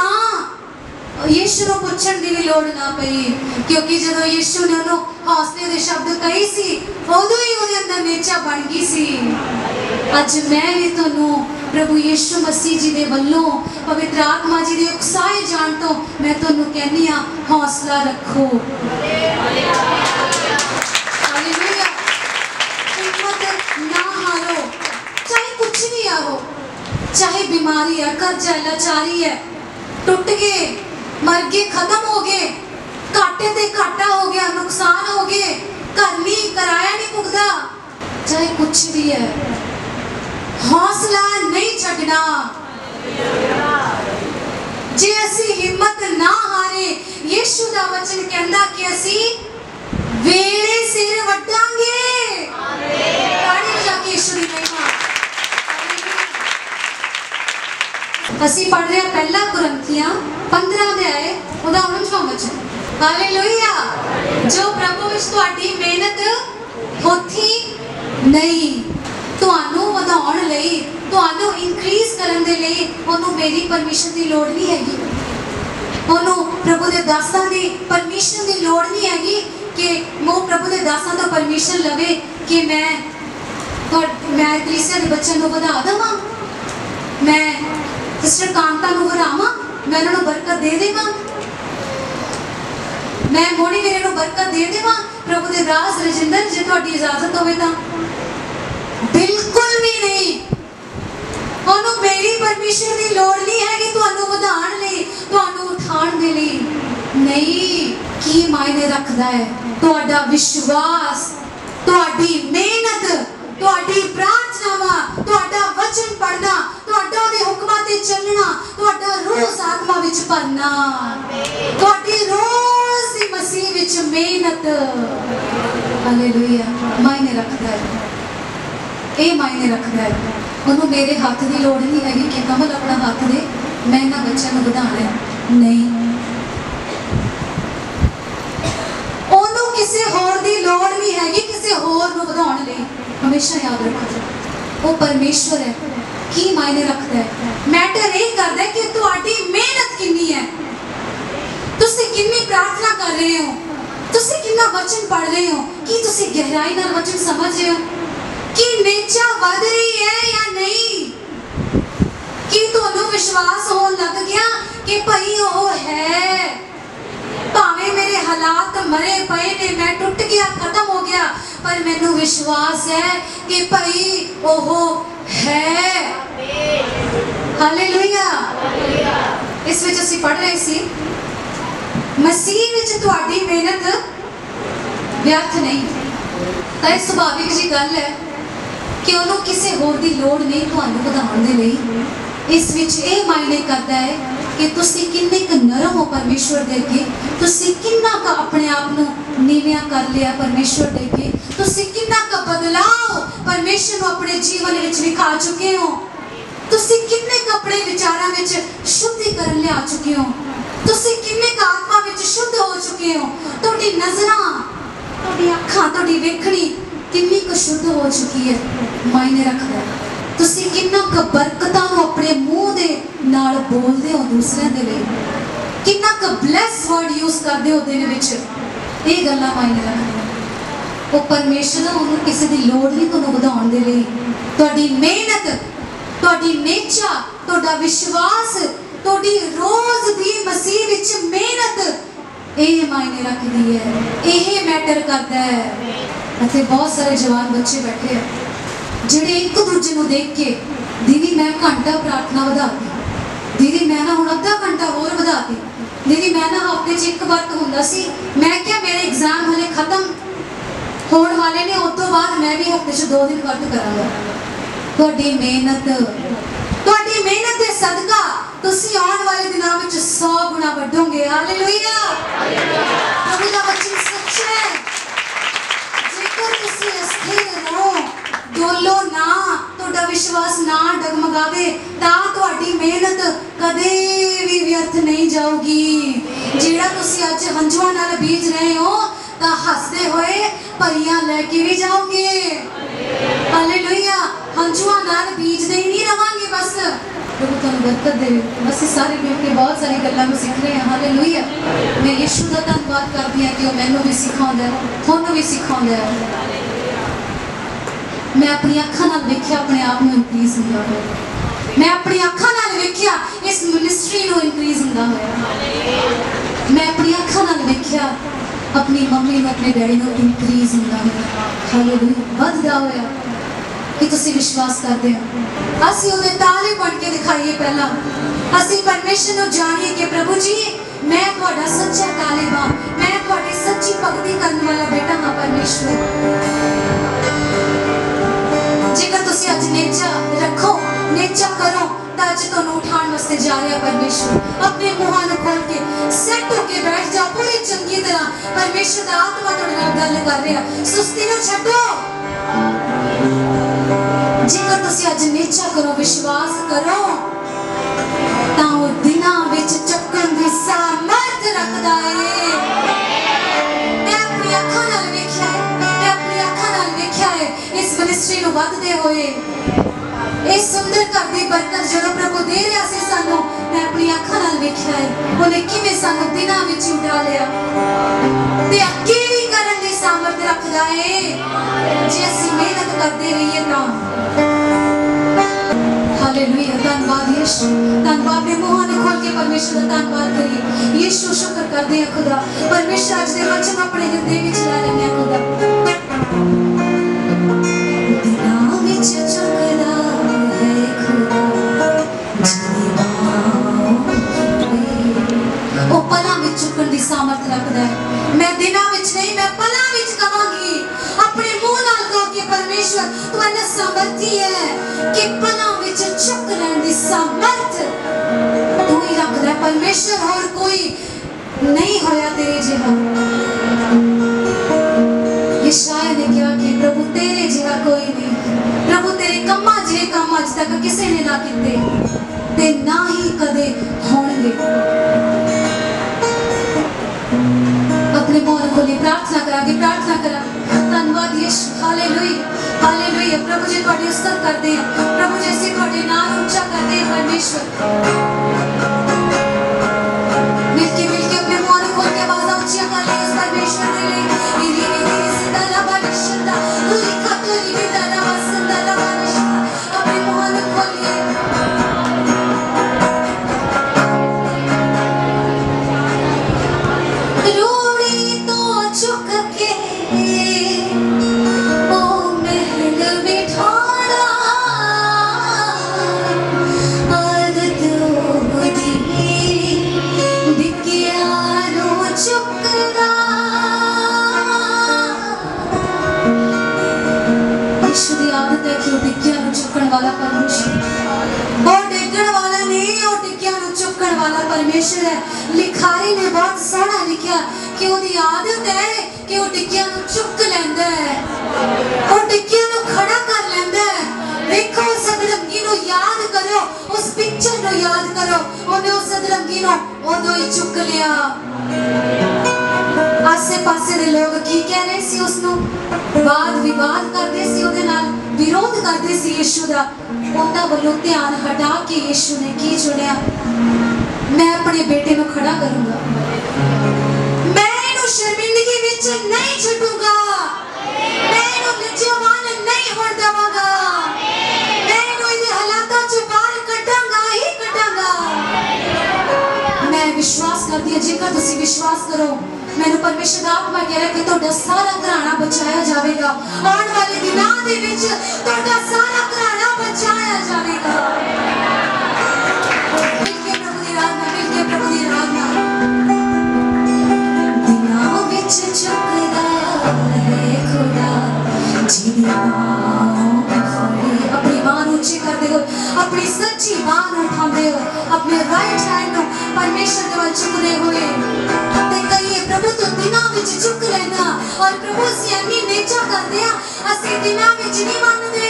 यीशु नूं पुछण दी भी लोड़ ना पई, क्योंकि जदों यीशु ने उन्होंने हौसले दे शब्द कही सी उदों ही उहदे अंदर नेचा बन गई सी। अज मैं भी तुहानू प्रभु यीशु मसीह जी दे वल्लों पवित्र आत्मा जी दे उकसाए जान तो मैं तुहानू कहनी आ हौसला रखो। हालेलुया। हिम्मत ना हारो, चाहे कुछ भी आओ, चाहे बीमारी है, कर्जा लाचारी है, टुट गए, मर गए, खत्म हो गए, घाटे ते घाटा हो गया, नुकसान हो गए, घर नहीं कराया नहीं पुगदा, चाहे कुछ भी है, हौसला नहीं छड़ना। जे असी हिम्मत ना हारे, यीशु दा वचन कहंदा कि असी वेले सिर वड्डांगे। ताड़ी बजा ਅਸੀਂ पढ़ रहे हैं पहला कुरिन्थियां 15 अध्याय ਉਹਦਾ 19ਵਾਂ ਵਚਨ। हालेलुया। जो प्रभु ਵਿੱਚ ਤੁਹਾਡੀ ਮਿਹਨਤ ਹੋਥੀ ਨਹੀਂ, ਤੁਹਾਨੂੰ ਵਧਾਉਣ ਲਈ, ਤੁਹਾਨੂੰ ਇਨਕਰੀਜ਼ ਕਰਨ ਦੇ ਲਈ ਉਹਨੂੰ ਮੇਰੀ ਪਰਮਿਸ਼ਨ ਦੀ ਲੋੜ ਨਹੀਂ ਹੈਗੀ। ਉਹਨੂੰ ਪ੍ਰਭੂ ਦੇ ਦਾਸਾਂ ਦੀ ਪਰਮਿਸ਼ਨ ਦੀ ਲੋੜ ਨਹੀਂ ਹੈਗੀ ਕਿ ਉਹ ਪ੍ਰਭੂ ਦੇ ਦਾਸਾਂ ਤੋਂ ਪਰਮਿਸ਼ਨ ਲਵੇ ਕਿ ਮੈਂ ਕਲੀਸਿਆ ਦੇ ਬੱਚਿਆਂ ਨੂੰ ਵਧਾ ਦੇਵਾਂ, ਮੈਂ ਸਿਸਟਰ ਕਾਂਤਾ ਨੂੰ ਵਧਾਵਾਂ, ਮੈਂ ਉਹਨਾਂ ਨੂੰ ਬਰਕਤ ਦੇ ਦੇਵਾਂ, मैं मोनी मेरे को बरकत दे देवा। प्रभु दे दास रजिंदर जे ਤੁਹਾਡੀ इजाजत होवे तां बिल्कुल भी नहीं। ਉਹਨੂੰ मेरी परमिशन ਦੀ ਲੋੜ नहीं है कि ਤੁਹਾਨੂੰ ਵਧਾਉਣ ਲਈ, ਤੁਹਾਨੂੰ ਉਠਾਉਣ ਦੇ ਲਈ नहीं। ਕੀ ਮਾਇਨੇ ਰੱਖਦਾ ਹੈ ਤੁਹਾਡਾ ਵਿਸ਼ਵਾਸ, ਤੁਹਾਡੀ ਮਿਹਨਤ, ਤੁਹਾਡੀ ਪ੍ਰਾਰਥਨਾਵਾਂ, ਤੁਹਾਡਾ ਵਚਨ ਪੜਨਾ, ਤੁਹਾਡਾ ਉਹਦੇ ਹੁਕਮਾਂ ਤੇ ਚੱਲਣਾ, ਤੁਹਾਡਾ ਰੋਜ਼ ਆਤਮਾ ਵਿੱਚ ਭਰਨਾ, ਤੁਹਾਡੀ ਰੋਜ਼ ਦੀ ਮਸੀਹ ਵਿੱਚ ਮਿਹਨਤ। ਹਾਲੇਲੂਇਆ। ਮਾਇਨੇ ਰੱਖਦਾ ਹੈ, ਇਹ ਮਾਇਨੇ ਰੱਖਦਾ ਹੈ। ਉਹਨੂੰ ਮੇਰੇ ਹੱਥ ਦੀ ਲੋੜ ਨਹੀਂ ਹੈਗੀ ਕਿ ਕਮਲ ਆਪਣਾ ਹੱਥ ਦੇ ਮੈਂ ਇਹਨਾਂ ਬੱਚਿਆਂ ਨੂੰ ਵਧਾਉਣਾ ਹੈ, ਨਹੀਂ। ਉਹਨੂੰ ਕਿਸੇ ਹੋਰ ਦੀ ਲੋੜ ਨਹੀਂ ਹੈਗੀ ਕਿਸੇ ਹੋਰ ਨੂੰ ਵਧਾਉਣ ਲਈ। हमेशा याद रखो वो परमेश्वर है। की मायने रखता है, मैटर ये करता है कि तुम्हारी मेहनत कितनी है, तुसी कितनी प्रार्थना कर रहे हो, तुसी कितना वचन पढ़ रहे हो, कि तुसी गहराई नाल वचन समझ रहे हो, कि नेचा वध रही है या नहीं, कि तुहानू विश्वास होने लग गया कि भाई वो है, भावे मेरे हालात मरे पे ने, मैं टुट गया, खत्म हो गया, पर मैनू विश्वास है कि भाई वो है। हालेलुया। इस विच असीं पढ़ रहे सी मसीह विच तुहाडी मेहनत व्यर्थ नहीं। तां इह सुभाविक जी गल है कि उहनूं किसी होर दी लोड़ नहीं तुहानूं वधाउण दे लई। इस विच इह मायने करदा है कि तुसी किन्ने क नरम हो परमेश्वर दे अगे, तुसी किन्ना क अपने आप नूं नीवियां कर लिया परमेश्वर दे अगे, तुसी किन्ना क बदलाव परमेश्वर नूं अपने जीवन विच विखा चुके हो, तुसी किन्ने क अपने विचारां विच शुद्धिकरण लिया चुके हो, तुसी किन्ने क आत्मा विच शुद्ध हो चुके हो, तुहाडी नज़रां, तुहाडी अखां, तुहाडी वेखणी किन्नी क शुद्ध हो चुकी है। मायने रखदा है तुसी किन्ना क बरकतां नूं अपने मुंह दे नाल बोलदे हो दूसरिਆਂ ਦੇ ਲਈ, किन्ना क ब्लैस वर्ड यूज करदे हो दिन विच। ਇਹ ਗੱਲਾਂ मायने रखदियां। ਉਹ ਪਰਮੇਸ਼ਰ ਉਹਨੂੰ ਕਿਸੇ ਦੀ ਲੋੜ ਨਹੀਂ ਤੁਹਾਨੂੰ ਵਧਾਉਣ ਦੇ ਲਈ। ਤੁਹਾਡੀ ਮਿਹਨਤ, ਤੁਹਾਡੀ ਨੇਚਾ, ਤੁਹਾਡਾ ਵਿਸ਼ਵਾਸ, ਤੁਹਾਡੀ ਰੋਜ਼ ਦੀ ਮਸੀਹ ਵਿੱਚ ਮਿਹਨਤ ਇਹ ਮਾਇਨੇ ਰੱਖਦੀ ਹੈ, ਇਹ ਮੈਟਰ ਕਰਦਾ ਹੈ। ਅਤੇ ਬਹੁਤ ਸਾਰੇ ਜਵਾਨ ਬੱਚੇ ਬੈਠੇ ਆ ਜਿਹੜੇ ਇੱਕ ਦੂਜੇ ਨੂੰ ਦੇਖ ਕੇ दीदी मैं घंटा प्रार्थना ਵਧਾਤੀ, दीदी मैं ना हुण अद्धा घंटा होर ਵਧਾਤੀ, दीदी मैं ना हफ्ते 'ਚ एक वर्त हुंदा सी, मैं क्या मेरे एग्जाम हले खत्म होने वाले ने, उस तो बाद मैं भी हफ्ते 'ਚ 2 दिन वर्त करांगा। तुहाडी मेहनत दे सदका तुसीं आउण वाले दिनां विच 100 गुना वड्डोगे। हालेलुया। प्रभु दा वचन सच है। जेकर तुसीं स्थिर रहो, डोलो ना, तुहाडा विश्वास ना डगमगावे, तां तुहाडी मेहनत कदे भी व्यर्थ नहीं जाऊगी। जेड़ा तुसीं अज हंझुआं नाल बीज रहे हो तां हसदे होए परियां लैके भी जाओगे। हालेलुया। हंझुआं नाल बीजदे ही नहीं रवांगे बस। प्रभु तुहानूं बरकत दे। असीं सारे मिल के बहुत सारी गल्लां नूं सीख रहे हैं। हालेलुया। मैं यीशु दा धन्नवाद करदी हां कि ओह मैनूं भी सिखाउंदा है, तुहानूं भी सिखाउंदा है। मैं अपनी अखां नाल वेखिया अपने आप में इंक्रीज हुंदा होया, मैं अपनी अखां नाल वेखिया इस मिनिस्ट्री नूं इंक्रीज हुंदा होया, मैं अपनी अखां नाल वेखिया अपनी मम्मी नूं अपने डैडी नूं इंक्रीज हुंदा होया। हालेलुया। वधदा होया। कि तुसीं विश्वास करदे हो। असीं ओहदे ताले बन के दिखाइए, पहला असीं परमेश्वर नूं जाणीए कि प्रभु जी मैं तुहाडा सच्चा तालिब हां, मैं तुहाडी सच्ची भगती करने वाला बेटा हां परमेश्वर। जेकर तुसीं अज नेचा रखो, नेचा करो, तां अज तुहानूं उठाउण वास्ते जा रहा परमेश्वर। अपने मुहां नूं खोल के सेट होके बैठ जाओ पूरी चंगी तरह। परमेश्वर दा आत्मा तुहाडे नाल गल कर रहा। सुस्ती नूं छड्डो। जेकर तुसीं अज नेचा करो, विश्वास करो, मिनिस्ट्री ਨੂੰ ਵਧਦੇ ਹੋਏ इस सुंदर घर की बरकत जो प्रभु दे रहा सी सानू मैं अपनी अखां नाल वेखिया है उन्हें किवें सानू दिनां विच उठा लिया ते अगे भी करन दी सामर्थ रखदा है जे असीं मेहनत करते रहिए तां हालेलुया धन्यवाद यीशु धन्यवाद ने मुंह ने खोल के परमेश्वर का धन्यवाद करिए यीशु शुक्र करदे हैं खुदा परमेश्वर अज दे वचन अपने हृदय विच ला लेने हैं खुदा दिनां विच चुकदा चुकन की सामर्थ रखता है मैं दिनों विच नहीं मैं पलों विच कहांगी अपने मुंह नाल कह के परमेश्वर तू इन्ना सामर्थी है कि पलों विच चुक लैण दी सामर्थ तू ही रखदा है परमेश्वर और कोई नहीं होया तेरे जिहा यशायाह ने कहा कि प्रभु तेरे जिहा कोई नहीं प्रभु तेरे कम्मां जे काम अज तक किसी ने ना कीते ते ना ही कदे होणगे अपने मौन खोली प्रार्थना करा धन्यवाद यीशु हालेलुया हालेलुया प्रभु जी तुहाडी उस्तत करदे हैं प्रभु जी असीं तुहाडे नाम ऊंचा करदे हैं परमेश्वर मिलके अपने मौन खोल के आवाज़ ऊंची कर ले उस परमेश्वर के लिए इली इली सिदा लबा निशंदा लिखा तो लिखी दाना वसंदा लबा निशंदा अपने मौन खोलिए वाला परमेश्वर और टिकण वाला नहीं और टिकिया नु चुकण वाला परमेश्वर है लिखारी ने बहुत सोहना लिखा कि ओदी आदत है कि वो टिकिया नु चुक लैंदा है और टिकिया नु खड़ा कर लैंदा है देखो सदरंगी नु याद करो उस पिक्चर नु याद करो ओने उस सदरंगी नु ओदो ही चुक लिया आसे पासे दे लोग की कह रहे सी उसनु वाद विवाद करदे सी ओदे नाल विरोध करते सी यीशु दा उन्हां वल्लों ध्यान हटा के यीशु ने की चुनिया मैं अपने बेटे को खड़ा करूंगा मैं इन्हू शर्मिंदगी विच नहीं छड्डूंगा मैं इन्हू लज्जावान नहीं होण देवांगा मैं इन्हू इहदे हालातां चों बाहर कढांगा ही कढांगा मैं विश्वास करदी हां जेकर तुसीं विश्वास करो मैंने परमेश्वर आत्मा कह रहा कि तुहाडा सारा घराना बचाया जाएगा आने वाले दिनों दे विच तुहाडा सारा घराना बचाया जाएगा मिलके प्रभु दी आराधना दिनों विच चुकदा है खुदा जिहदी अपनी बांह ऊंची करदे हो अपनी सच्ची बांह उठांदे हो अपने राइट हैंड नु परमेश्वर दे वल चुकदे होए प्रभु तो दिनां विच चुक लेना और प्रभु से अन्नी नेचा करदे आ असी दिनां विच नहीं मानदे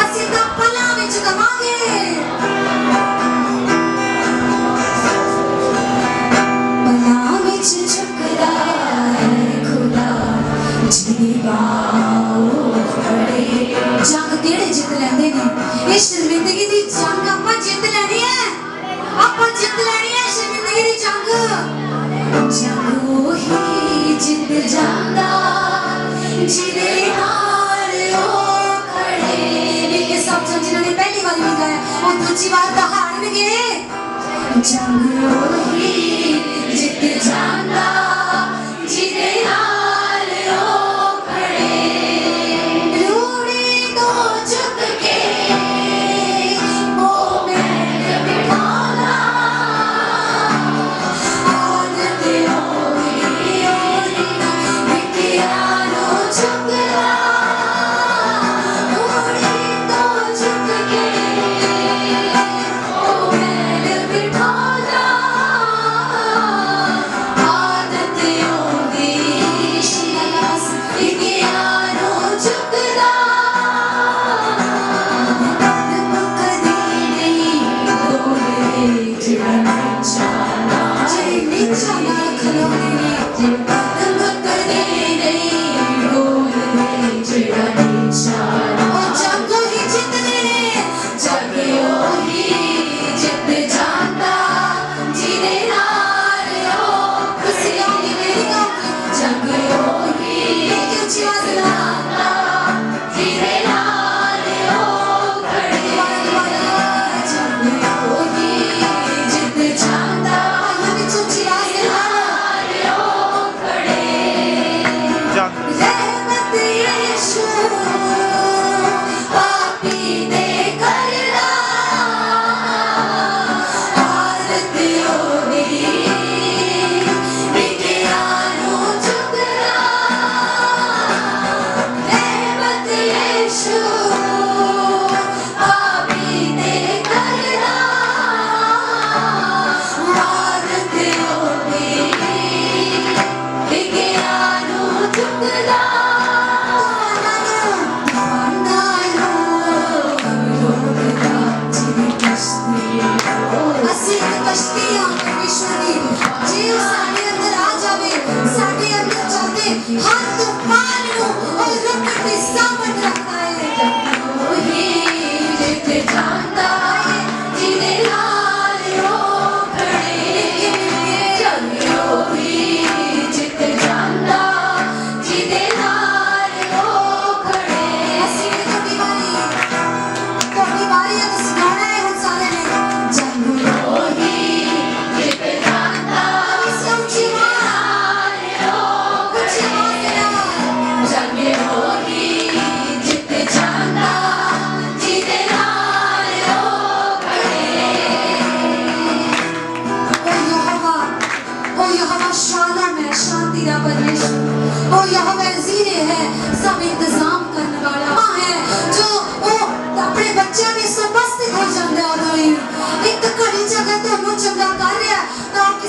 असी तां पलां विच कमांगे पलां विच चुकदा है खुदा जिहदी बाहों फड़े जंग केड़े जित लैंदे ने इस जिंदगी दी जंग आपां जित लैनी है शर्मिंदगी दी जंग जंगो ही जित जांदा जिदे नाल ओ खड़े मिलके सब जन जिन्होंने पहली बार भी गाया और दूसरी बार दहाड़नगे जंगो ही जित जांदा जिदे नाल ओ खड़े रूड़ी तो चुक के ओ मैं बिठाला Oh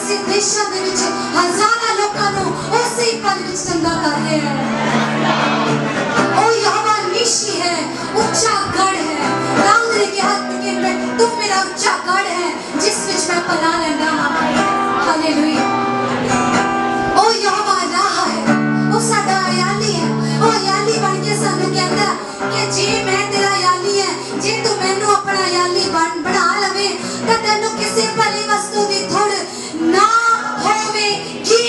किसी देशों के विच हजारां लोकां नूं उसी पल विच चंगा कर रहा है। ओ यहोवा निशी है, ऊंचा गढ़ है। दाऊद ने कहा कि तू मेरा ऊंचा गढ़ है जिस विच मैं पनाह लैंदा हां। हालेलुया। ओ यहोवा राह है, ओ साडा याली है। ओ याली बन के सानू कहंदा कि जे मैं तेरा याली है, जे तू मैनू अपना याली बना लवे तां तैनू किसी भली वस्तु दी थोड़ ना होवेगी।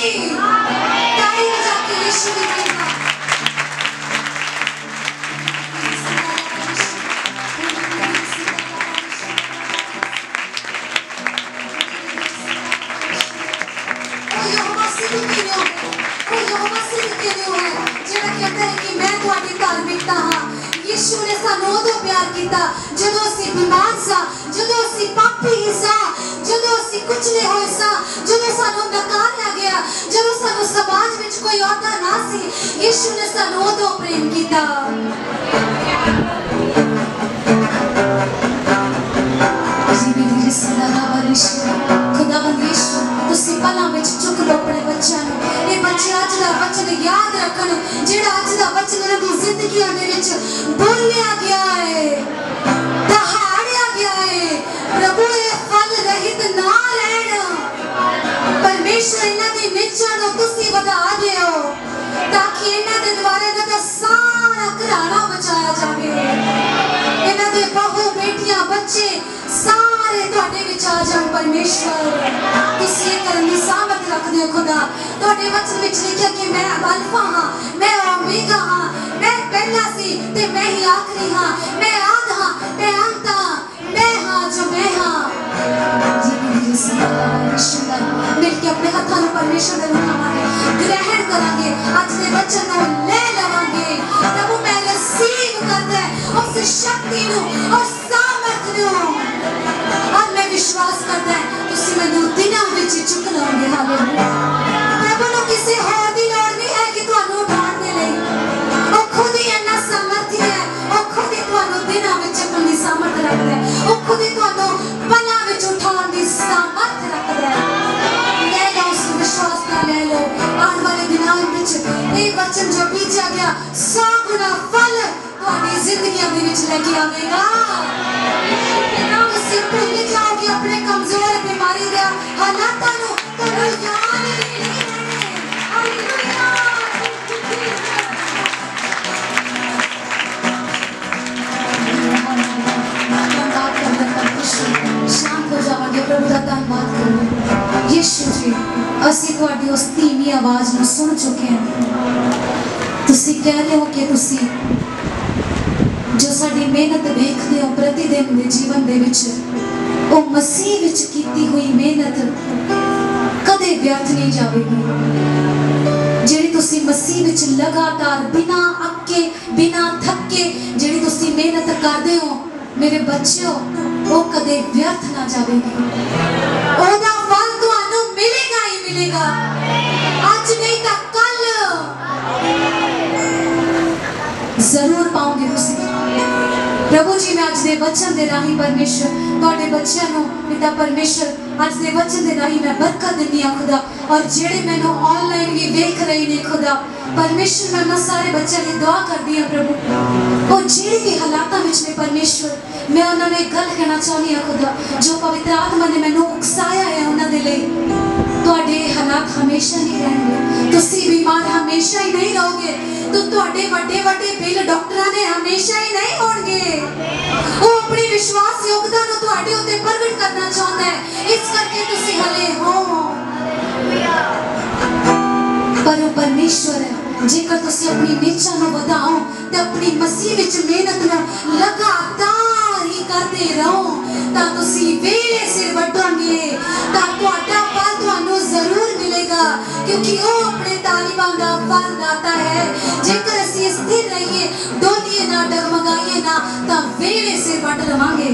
ताई जाके यीशु ने कहा यीशु ने सानू उदों प्यार किया जदों असीं बीमार सा, जदों असीं पापी सा, जदों असीं कुचले होए सा, जदों सानू नकारा गया, जदों सानू समाज विच कोई औहदा ना सी, यीशु ने सानू उदों प्रेम किया। खुदावंद यीशु तुसीं पलां विच चुक लो अपने बच्चों नूं। ये बच्चे अज दा वचन याद रखन जिहड़ा अज दा वचन इन्हां दी जिंदगियां दे विच बोलिया गया है, दहाड़िया गया है। प्रभु ये फल रहित ना लैण, परमेश्वर इन्हां दी निच्चा नूं तुसीं वधा दिओ ताकि इन्हां दे द्वारा इन्हां दा सारा घराना बचाया जावे। इन्हां दे बहू बेटियां बच्चे सारे तुहाडे विच आ जाण। परमेश्वर तुसीं करन दी सामर्थ रखदे हो खुदा। तुहाडे वचन विच लिखिया कि मैं अल्फा हां, मैं ओमेगा हां, मैं पहला सी ते मैं ही आखिरी हां, मैं आद हां, मैं अंत हां, मैं हां जो मैं हां। मिल के अपने हाथों में परमेश्वर दे उठावांगे, ग्रहण करांगे, आज दे वचन नूं ले लवांगे। प्रभु मैं रिसीव करदा उस शक्ति नूं और सामर्थ नूं, और मैं विश्वास करदा तुसीं मैनूं दिनां विच चुक लओगे। हालेलुया। प्रभु नूं किसी होर दी लोड़ नहीं है कि तुहानूं उठाउण दे लई, वो खुद ही इन्ना सामर्थी है, वो खुद ही तुहानूं दिनां विच चुकण दी सामर्थ रखदा है, वो खुद ही तुहानूं पलां विच उठाउण दी सामर्थ रखदा है। ले लो उस विश्वास नाल, ले लो। आने वाले दिनां विच ये वचन जो बीजा गया 100 गुना फल तुहाडी जिंदगियां दे विच लेके आवेगा। भुल जाओगे अपने कमजोर बीमारी दे हालातां नूं, तुहानूं याद भी नहीं रहने। हालेलुया। शांत हो जावांगे, प्रभु दा धन्नवाद करो। यीशु जी असीं तुहाडी उस धीमी आवाज़ नूं सुन चुके हैं। तुसीं कह रहे हो कि तुसीं जो साडी मेहनत देखदे हो प्रतिदिन दे जीवन दे विच, वो मसीह विच कीती हुई मेहनत कदे व्यर्थ नहीं जाएगी। जिहड़ी तुसीं मसीह विच लगातार बिना अक्के बिना थके जिहड़ी तुसीं मेहनत करदे हो मेरे बच्चों, वो कदे व्यर्थ ना जाएगी। ओहदा फल तुहानूं मिलेगा ही मिलेगा, आज नहीं तो कल जरूर पाओगे तुसीं। प्रभु जी मैं आज दे वचन दे राही परमेश्वर तुहाडे बच्चों नूं पिता परमेश्वर आज दे वचन दे राही मैं बरकत दिंदी हां खुदा, और जेड़े मैनूं ऑनलाइन भी देख रहे ने खुदा परमेश्वर मैं उन्हां सारे बच्चों की दुआ करदी हां प्रभु, वो जेड़े भी हालातां विच ने परमेश्वर मैं उन्हां नूं एक गल कहना चाहनी हां खुदा, जो पवित्र आत्मा ने मैनूं उकसाया है उन्हां दे लई। तुहाडे हालात हमेशा नहीं रहेंगे, तुसीं बीमार हमेशा ही नहीं रहोगे, तो तुहाडे वड्डे वड्डे बिल डॉक्टरां ने हमेशा ही नहीं होणगे। वो अपनी विश्वास योग्यता नूं तुहाडे उत्ते प्रगट करना चाहता है, इस करके तुसीं हले हो। पर वो परमेश्वर है, जेकर तुसीं अपनी निचा नूं वधाओ ते अपनी मसीह विच मेहनत नूं लगातार ही करते रहो तां तुसीं वेले सिर वढोगे, तां तुहाडा फल तुहानूं जरूर मिलेगा, क्योंकि वो अपने तालिबां दा फल दाता है। जेकर असीं स्थिर रहिए, डोलिए ना, डगमगाइए ना, तां वेले सिर वढ लवांगे।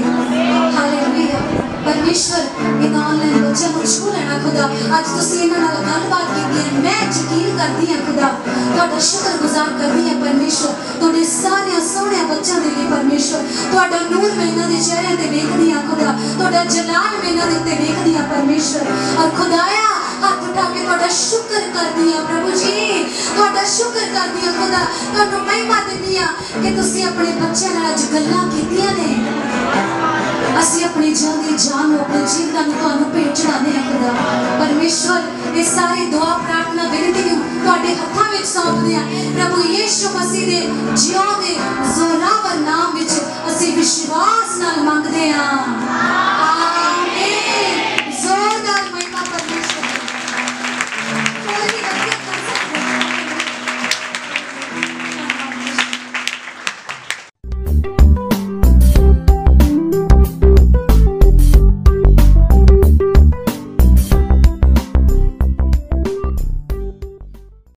हालेलुया। परमेश्वर इन ऑनलाइन बच्चों को छू लेना खुदा, आज तुसीं इन्हां नाल गलबात कीती है, मैं यकीन करदी हां खुदा, तुहाडा शुक्रगुजार करदी हां परमेश्वर, तुहाडे सारे सोहणे बच्चों दे लई परमेश्वर, तुहाडा नूर मैं इन्हां दे चेहरे ते वेखदी हां खुदा, तुहाडा जलाल मैं इन्हां दे उत्ते वेखदी हां परमेश्वर। और खुदाया उठा के तुहाडा शुक्र करदी हां प्रभु जी, तुहाडा शुक्र करदी हां खुदा, तुहानू महिमा दिंदी हां कि तुसीं अपने बच्चों नाल अज गल्लां कीतियां ने। असीं अपनी जान जान अपने जीवनां नूं तुहानू भेंट चढ़ाने हां खुदा। परमेश्वर ये सारी दुआ प्रार्थना विनती नूं तुहाडे हत्थां विच सौंपदे हां प्रभु यीशु मसीह दे जिउंदे जोरावर नाम विच असीं विश्वास नाल मंगदे हां।